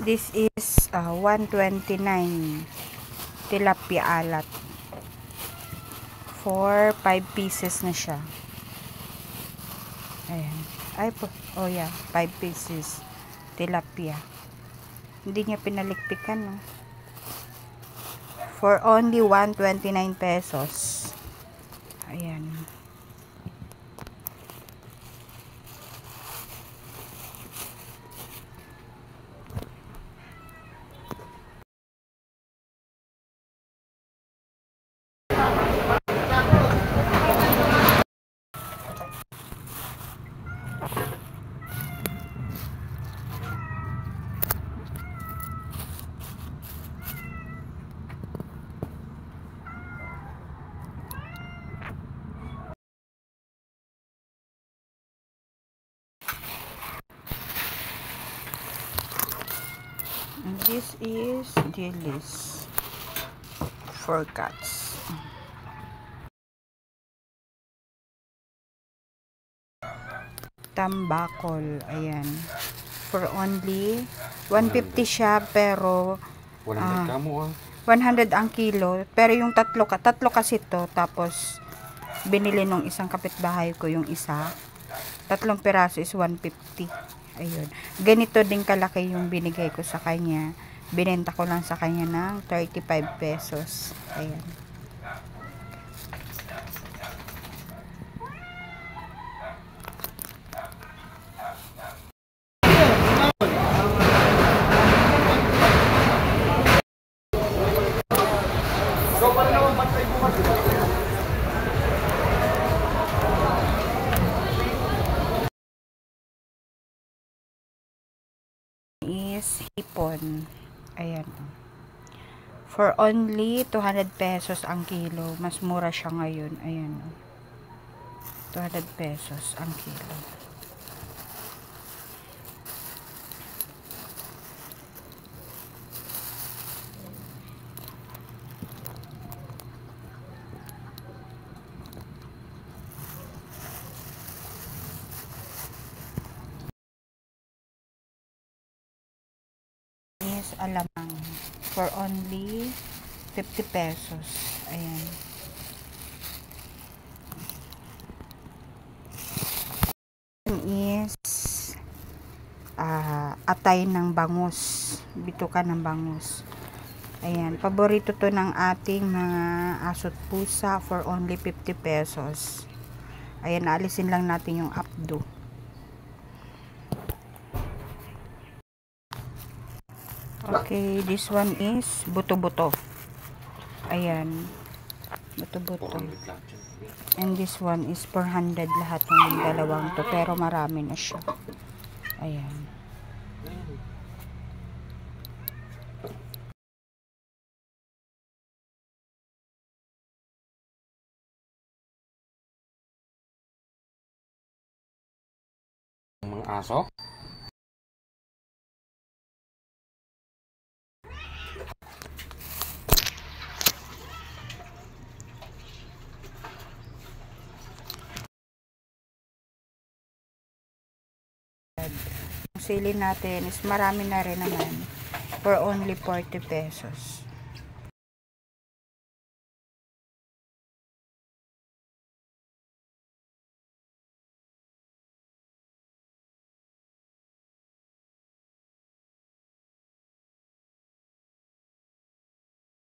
This is 129 tilapia alat. For 5 pieces na siya. Ayan. Ay po. Oh yeah, 5 pieces tilapia. Hindi niya pinalikpikan, no? For only 129 pesos. Ayan. And this is Dillis for cats. Tambakol, ayan. For only 150 siya, pero 100 kamo 100 ang kilo, pero yung tatlo kasi to, tapos binili nung isang kapitbahay ko yung isa. 3 piraso is 150. Ayun. Ganito din kalaki yung binigay ko sa kanya. Binenta ko lang sa kanya ng 35 pesos. Ayan. Is hipon. Ayan. For only 200 pesos ang kilo. Mas mura siya ngayon. Ayan. 200 pesos ang kilo. Alamang for only 50 pesos. Ayan. Is atay ng bangus. Bituka ng bangus. Ayan. Paborito to ng ating mga aso't pusa for only 50 pesos. Ayan. Alisin lang natin yung apdo. Okay, this one is buto-buto. Ayan. Buto-buto. And this one is 400 lahat ng dalawang to. Pero marami na siya. Ayan. Mga aso? Ang sili natin is marami na rin naman for only 40 pesos.